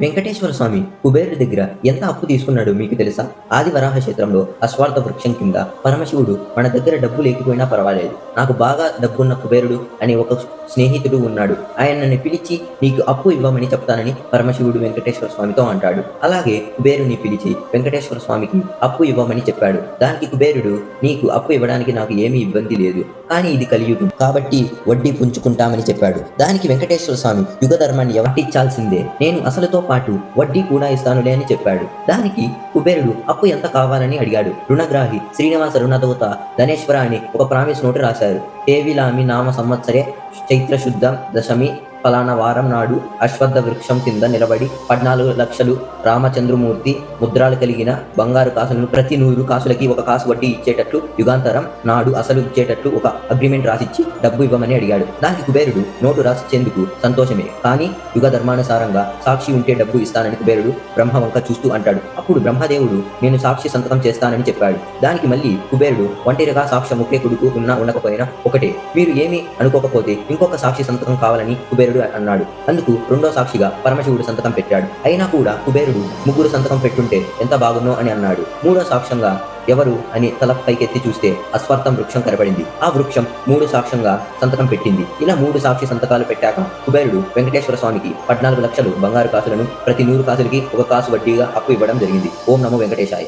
వెంకటేశ్వర స్వామి కుబేరుడి దగ్గర ఎంత అప్పు తీసుకున్నాడో మీకు తెలుసా? ఆదివరాహ క్షేత్రంలో అశ్వార్థ వృక్షం కింద పరమశివుడు మన దగ్గర డబ్బు లేకపోయినా పర్వాలేదు, నాకు బాగా డబ్బున్న కుబేరుడు అనే ఒక స్నేహితుడు ఉన్నాడు, ఆయనని పిలిచి నీకు అప్పు ఇవ్వమని చెప్తానని పరమశివుడు వెంకటేశ్వర స్వామితో అంటాడు. అలాగే కుబేరుని పిలిచి వెంకటేశ్వర స్వామికి అప్పు ఇవ్వమని చెప్పాడు. దానికి కుబేరుడు, నీకు అప్పు ఇవ్వడానికి నాకు ఏమీ ఇబ్బంది లేదు, కానీ ఇది కలియుగం కాబట్టి వడ్డీ పుంజుకుంటామని చెప్పాడు. దానికి వెంకటేశ్వర స్వామి, యుగ ధర్మాన్ని ఎవరిచ్చాల్సిందే, నేను అసలుతో పాటు వడ్డీ కూడా ఇస్తానులే అని చెప్పాడు. దానికి కుబేరుడు అప్పు ఎంత కావాలని అడిగాడు. రుణగ్రాహి శ్రీనివాస రుణదోత ధనేశ్వర అని ఒక ప్రామిస్ నోటు రాశారు. ఏవిలామి నామ సంవత్సరే చైత్ర శుద్ధ దశమి ఫలానా వారం నాడు అశ్వత్థ వృక్షం కింద నిలబడి 14 లక్షలు రామచంద్రమూర్తి ముద్రాలు కలిగిన బంగారు కాసులను ప్రతి 100 కాసులకి 1 కాసు వడ్డీ ఇచ్చేటట్లు యుగాంతరం నాడు అసలు ఇచ్చేటట్లు ఒక అగ్రిమెంట్ రాసిచ్చి డబ్బు ఇవ్వమని అడిగాడు. దానికి కుబేరుడు నోటు రాసిచ్చేందుకు సంతోషమే, కానీ యుగ ధర్మానుసారంగా సాక్షి ఉంటే డబ్బు ఇస్తానని కుబేరుడు బ్రహ్మ వంక చూస్తూ అంటాడు. అప్పుడు బ్రహ్మదేవుడు, నేను సాక్షి సంతకం చేస్తానని చెప్పాడు. దానికి మళ్ళీ కుబేరుడు, ఒంటరిగా సాక్ష్యం ఒకే కొడుకు ఉన్నా ఉండకపోయినా ఒకటే, మీరు ఏమీ అనుకోకపోతే ఇంకొక సాక్షి సంతకం కావాలని కుబేరుడు అన్నాడు. అందుకు రెండో సాక్షిగా పరమశివుడు సంతకం పెట్టాడు. అయినా కూడా కుబేరుడు ముగ్గురు సంతకం పెట్టుంటే ఎంత బాగున్నో అని అన్నాడు. మూడో సాక్ష్యంగా ఎవరు అని తల పైకెత్తి చూస్తే అశ్వత్థం వృక్షం కనబడింది. ఆ వృక్షం 3 సాక్ష్యంగా సంతకం పెట్టింది. ఇలా 3 సాక్షి సంతకాలు పెట్టాక కుబేరుడు వెంకటేశ్వర స్వామికి 14 లక్షలు బంగారు కాసులను ప్రతి 100 కాసులకి 1 కాసు వడ్డీగా అప్పు ఇవ్వడం జరిగింది. ఓం నమో వెంకటేశాయ.